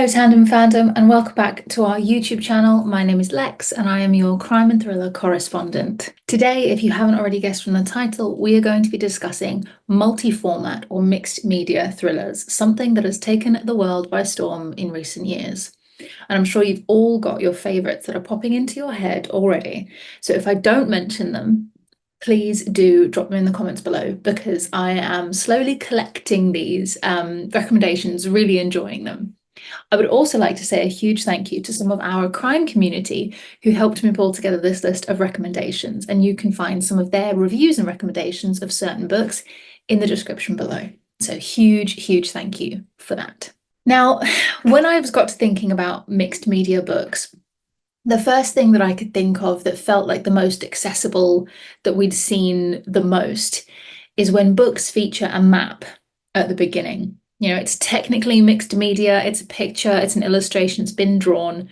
Hello Tandem fandom and welcome back to our YouTube channel. My name is Lex and I am your crime and thriller correspondent. Today, if you haven't already guessed from the title, we are going to be discussing multi-format or mixed media thrillers, something that has taken the world by storm in recent years. And I'm sure you've all got your favourites that are popping into your head already. So if I don't mention them, please do drop them in the comments below because I am slowly collecting these recommendations, really enjoying them. I would also like to say a huge thank you to some of our crime community who helped me pull together this list of recommendations, and you can find some of their reviews and recommendations of certain books in the description below. So huge thank you for that. Now, when I got to thinking about mixed media books, the first thing that I could think of that felt like the most accessible, that we'd seen the most, is when books feature a map at the beginning. You know, it's technically mixed media, it's a picture, it's an illustration, it's been drawn,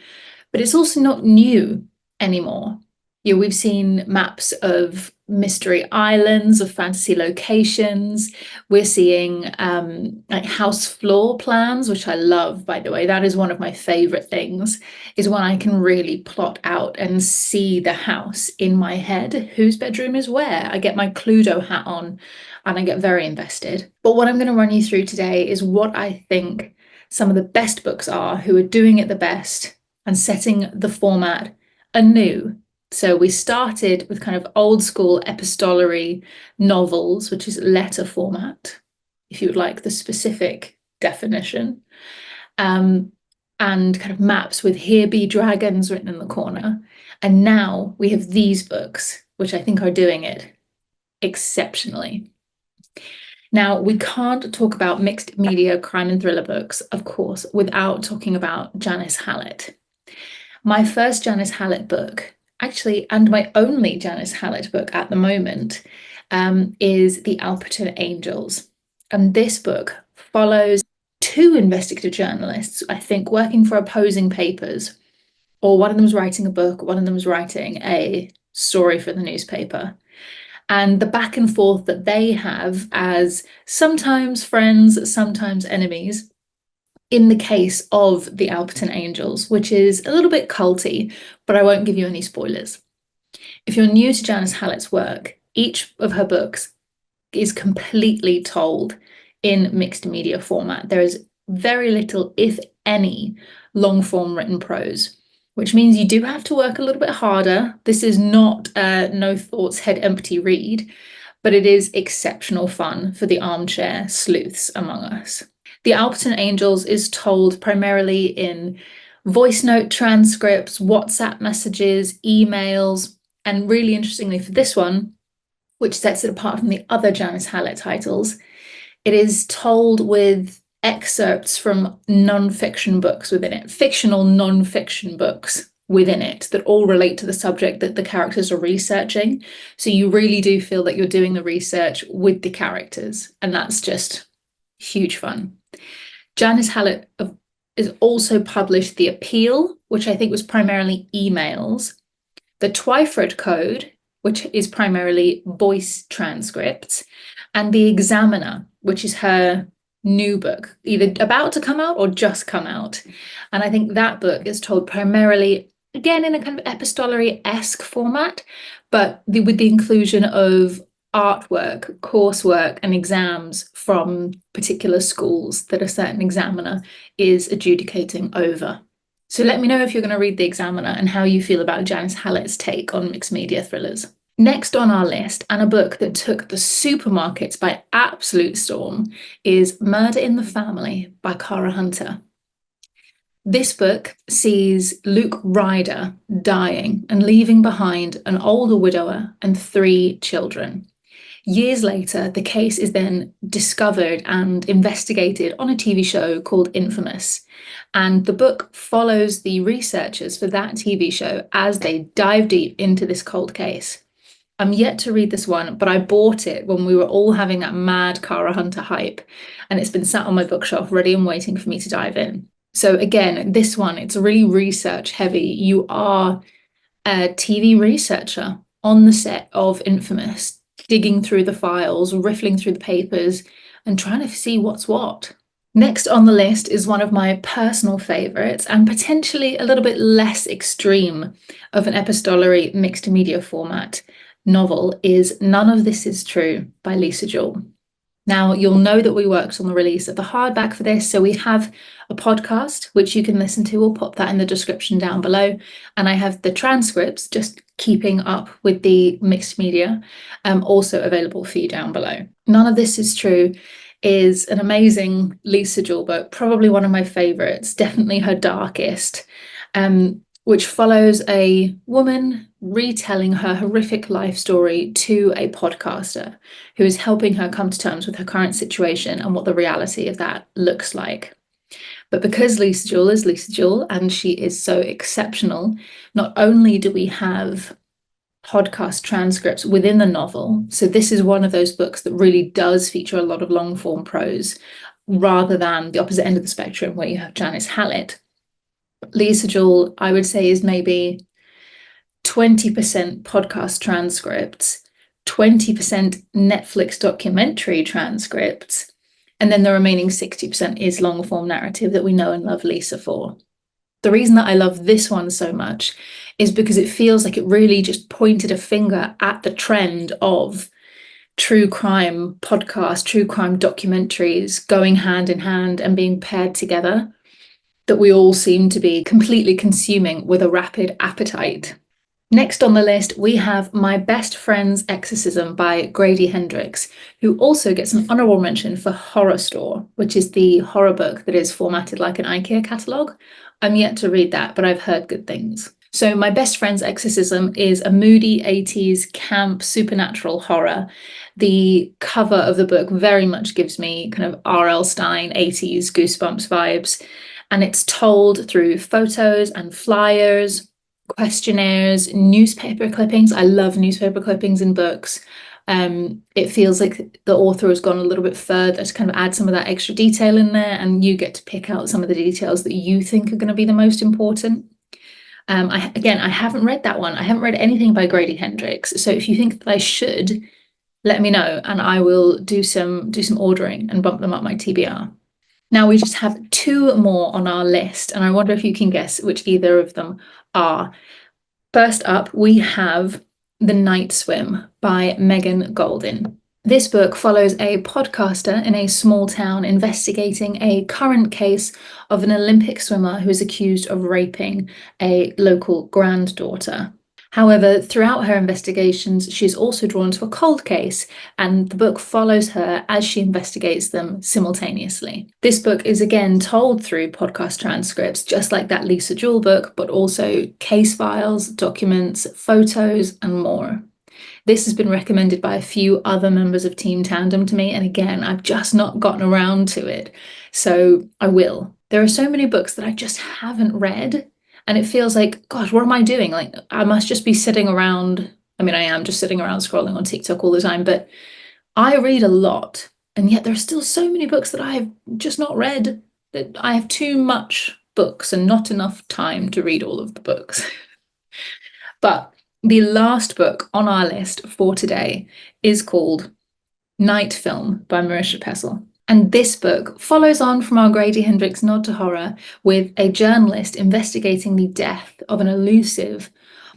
but it's also not new anymore. You know, we've seen maps of mystery islands, of fantasy locations. We're seeing like house floor plans, which I love, by the way. That is one of my favorite things, is when I can really plot out and see the house in my head. Whose bedroom is where? I get my Cluedo hat on and I get very invested. But what I'm going to run you through today is what I think some of the best books are, who are doing it the best and setting the format anew. So we started with kind of old school epistolary novels, which is letter format, if you would like the specific definition, and kind of maps with "Here be dragons" written in the corner. And now we have these books, which I think are doing it exceptionally. Now, we can't talk about mixed media crime and thriller books, of course, without talking about Janice Hallett. My first Janice Hallett book, actually, and my only Janice Hallett book at the moment, is The Alperton Angels. And this book follows two investigative journalists, I think, working for opposing papers, or one of them was writing a book, one of them was writing a story for the newspaper. And the back and forth that they have as sometimes friends, sometimes enemies, in the case of The Alperton Angels, which is a little bit culty, but I won't give you any spoilers. If you're new to Janice Hallett's work, each of her books is completely told in mixed media format. There is very little, if any, long form written prose, which means you do have to work a little bit harder. This is not a no thoughts, head empty read, but it is exceptional fun for the armchair sleuths among us. The Alperton Angels is told primarily in voice note transcripts, WhatsApp messages, emails, and really interestingly for this one, which sets it apart from the other Janice Hallett titles, it is told with excerpts from non-fiction books within it, fictional non-fiction books within it that all relate to the subject that the characters are researching. So you really do feel that you're doing the research with the characters, and that's just huge fun. Janice Hallett has also published The Appeal, which I think was primarily emails, the Twyford Code, which is primarily voice transcripts, and The Examiner, which is her new book, either about to come out or just come out. And I think that book is told primarily, again, in a kind of epistolary-esque format, but with the inclusion of artwork, coursework, and exams from particular schools that a certain examiner is adjudicating over. So let me know if you're going to read The Examiner and how you feel about Janice Hallett's take on mixed media thrillers. Next on our list, and a book that took the supermarkets by absolute storm, is Murder in the Family by Cara Hunter. This book sees Luke Ryder dying and leaving behind an older widower and 3 children. Years later, the case is then discovered and investigated on a TV show called Infamous. And the book follows the researchers for that TV show as they dive deep into this cold case. I'm yet to read this one, but I bought it when we were all having that mad Cara Hunter hype, and it's been sat on my bookshelf ready and waiting for me to dive in. So again, this one, it's really research heavy. You are a TV researcher on the set of Infamous, digging through the files, riffling through the papers, and trying to see what's what. Next on the list is one of my personal favourites and potentially a little bit less extreme of an epistolary mixed media format novel is None of This Is True by Lisa Jewell. Now, you'll know that we worked on the release of the hardback for this, so we have a podcast which you can listen to. We'll pop that in the description down below. And I have the transcripts, just keeping up with the mixed media, also available for you down below. None of This Is True is an amazing Lisa Jewell book, probably one of my favourites, definitely her darkest, which follows a woman retelling her horrific life story to a podcaster who is helping her come to terms with her current situation and what the reality of that looks like. But because Lisa Jewell is Lisa Jewell and she is so exceptional, not only do we have podcast transcripts within the novel, so this is one of those books that really does feature a lot of long form prose rather than the opposite end of the spectrum where you have Janice Hallett. Lisa Jewell, I would say, is maybe 20% podcast transcripts, 20% Netflix documentary transcripts, and then the remaining 60% is long form narrative that we know and love Lisa for. The reason that I love this one so much is because it feels like it really just pointed a finger at the trend of true crime podcasts, true crime documentaries going hand in hand and being paired together, that we all seem to be completely consuming with a rapid appetite. Next on the list, we have My Best Friend's Exorcism by Grady Hendrix, who also gets an honourable mention for Horror Store, which is the horror book that is formatted like an IKEA catalogue. I'm yet to read that, but I've heard good things. So My Best Friend's Exorcism is a moody 80s camp supernatural horror. The cover of the book very much gives me kind of R.L. Stine 80s Goosebumps vibes, and it's told through photos and flyers, questionnaires, newspaper clippings. I love newspaper clippings in books. It feels like the author has gone a little bit further to kind of add some of that extra detail in there, and you get to pick out some of the details that you think are going to be the most important. I haven't read that one. I haven't read anything by Grady Hendrix. So if you think that I should, let me know and I will do some ordering and bump them up my TBR. Now we just have two more on our list, and I wonder if you can guess which either of them are. First up, we have The Night Swim by Megan Goldin. This book follows a podcaster in a small town investigating a current case of an Olympic swimmer who is accused of raping a local granddaughter. However, throughout her investigations, she's also drawn to a cold case, and the book follows her as she investigates them simultaneously. This book is again told through podcast transcripts, just like that Lisa Jewell book, but also case files, documents, photos, and more. This has been recommended by a few other members of Team Tandem to me, and again, I've just not gotten around to it, so I will. There are so many books that I just haven't read, and it feels like, gosh, what am I doing? Like, I must just be sitting around. I mean, I am just sitting around scrolling on TikTok all the time, but I read a lot, and yet there are still so many books that I have just not read, that I have too much books and not enough time to read all of the books. But the last book on our list for today is called Night Film by Marisha Pessl. And this book follows on from our Grady Hendrix nod to horror, with a journalist investigating the death of an elusive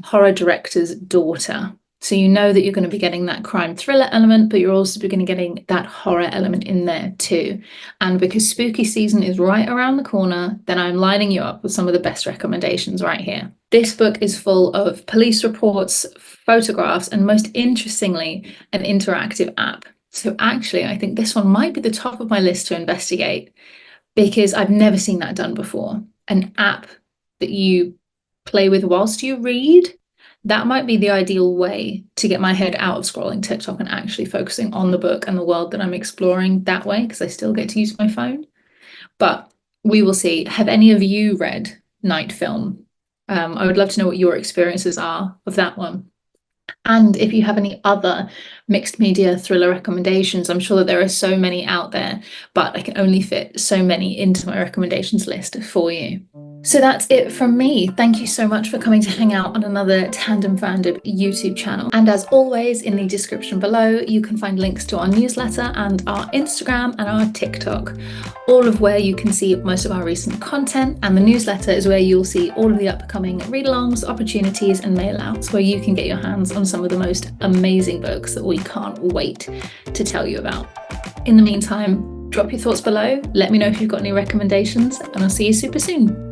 horror director's daughter. So you know that you're going to be getting that crime thriller element, but you're also going to be getting that horror element in there too. And because spooky season is right around the corner, then I'm lining you up with some of the best recommendations right here. This book is full of police reports, photographs, and most interestingly, an interactive app. So actually, I think this one might be the top of my list to investigate, because I've never seen that done before. An app that you play with whilst you read. That might be the ideal way to get my head out of scrolling TikTok and actually focusing on the book and the world that I'm exploring that way, because I still get to use my phone. But we will see. Have any of you read Night Film? I would love to know what your experiences are of that one. And if you have any other mixed media thriller recommendations, I'm sure that there are so many out there, but I can only fit so many into my recommendations list for you. So that's it from me. Thank you so much for coming to hang out on another Tandem Fandom YouTube channel. And as always, in the description below, you can find links to our newsletter and our Instagram and our TikTok, all of where you can see most of our recent content. And the newsletter is where you'll see all of the upcoming read-alongs, opportunities, and mail-outs, where you can get your hands on some of the most amazing books that we can't wait to tell you about. In the meantime, drop your thoughts below, let me know if you've got any recommendations, and I'll see you super soon.